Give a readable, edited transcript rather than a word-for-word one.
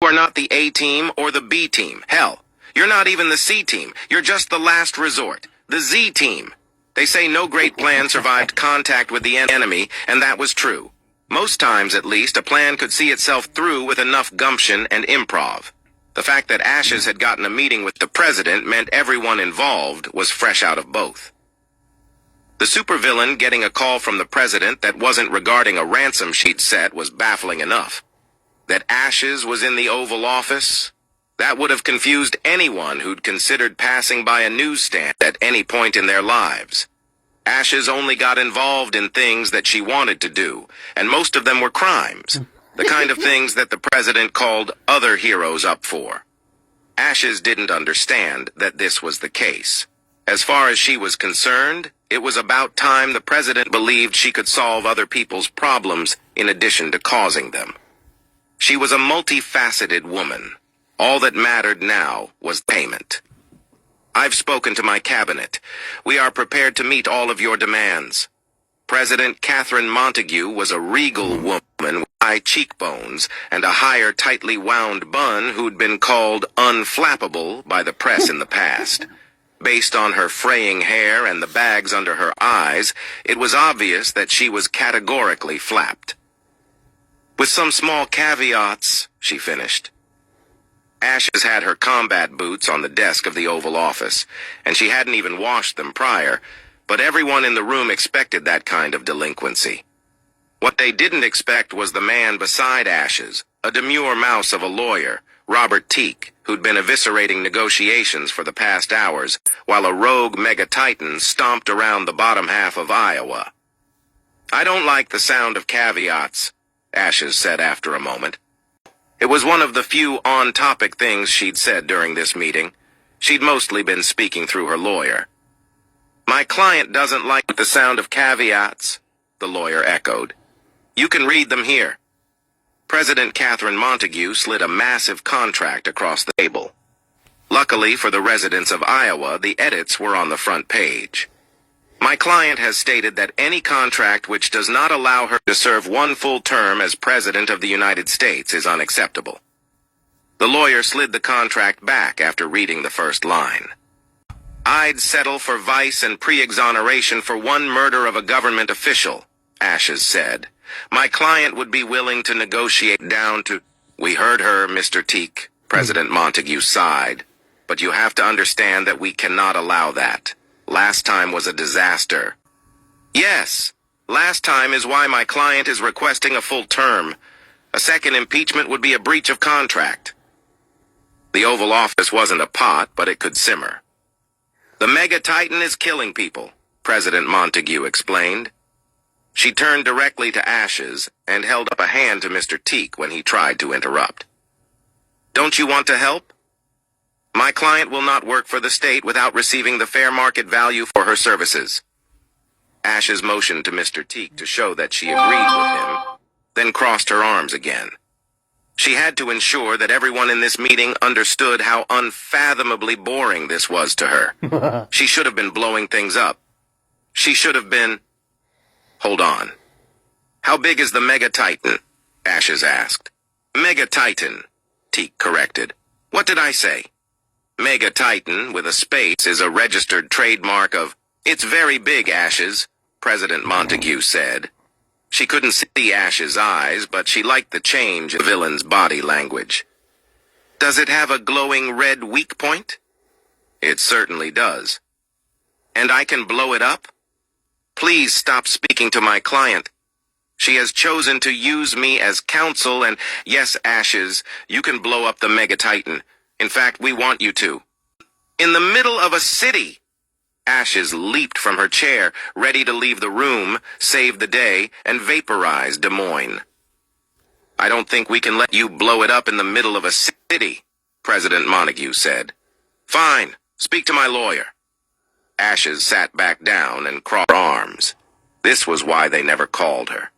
are not the A team or the B team. Hell, you're not even the C team. You're just the last resort, the Z team. They say no great plan survived contact with the enemy, and that was true. Most times, at least, a plan could see itself through with enough gumption and improv. The fact that Ashes had gotten a meeting with the president meant everyone involved was fresh out of both. The supervillain getting a call from the president that wasn't regarding a ransom she'd set was baffling enough. That Ashes was in the Oval Office? That would have confused anyone who'd considered passing by a newsstand at any point in their lives. Ashes only got involved in things that she wanted to do, and most of them were crimes. The kind of things that the president called other heroes up for. Ashes didn't understand that this was the case. As far as she was concerned, it was about time the president believed she could solve other people's problems in addition to causing them. She was a multifaceted woman. All that mattered now was payment. I've spoken to my cabinet. We are prepared to meet all of your demands. President Catherine Montague was a regal woman with high cheekbones and a higher tightly wound bun who'd been called unflappable by the press in the past. Based on her fraying hair and the bags under her eyes, it was obvious that she was categorically flapped. With some small caveats, she finished. Ashes had her combat boots on the desk of the Oval Office, and she hadn't even washed them prior, but everyone in the room expected that kind of delinquency. What they didn't expect was the man beside Ashes, a demure mouse of a lawyer, Robert Teak, who'd been eviscerating negotiations for the past hours, while a rogue mega-titan stomped around the bottom half of Iowa. I don't like the sound of caveats, Ashes said after a moment. It was one of the few on-topic things she'd said during this meeting. She'd mostly been speaking through her lawyer. My client doesn't like the sound of caveats, the lawyer echoed. You can read them here. President Catherine Montague slid a massive contract across the table. Luckily for the residents of Iowa, the edits were on the front page. My client has stated that any contract which does not allow her to serve one full term as President of the United States is unacceptable. The lawyer slid the contract back after reading the first line. I'd settle for vice and pre-exoneration for one murder of a government official, Ashes said. My client would be willing to negotiate down to... We heard her, Mr. Teak, President Montague sighed. But you have to understand that we cannot allow that. Last time was a disaster. Yes, last time is why my client is requesting a full term. A second impeachment would be a breach of contract. The Oval Office wasn't a pot, but it could simmer. The mega-titan is killing people, President Montague explained. She turned directly to Ashes and held up a hand to Mr. Teak when he tried to interrupt. Don't you want to help? My client will not work for the state without receiving the fair market value for her services. Ashes motioned to Mr. Teak to show that she agreed with him, then crossed her arms again. She had to ensure that everyone in this meeting understood how unfathomably boring this was to her. She should have been blowing things up. She should have been... Hold on. How big is the Mega-Titan? Ashes asked. Mega-Titan, Teak corrected. What did I say? Mega-Titan with a space is a registered trademark of... It's very big, Ashes, President Montague said. She couldn't see Ash's eyes, but she liked the change in the villain's body language. Does it have a glowing red weak point? It certainly does. And I can blow it up? Please stop speaking to my client. She has chosen to use me as counsel and, yes, Ashes, you can blow up the Mega-Titan. In fact, we want you to. In the middle of a city! Ashes leaped from her chair, ready to leave the room, save the day, and vaporize Des Moines. I don't think we can let you blow it up in the middle of a city, President Montague said. Fine, speak to my lawyer. Ashes sat back down and crossed her arms. This was why they never called her.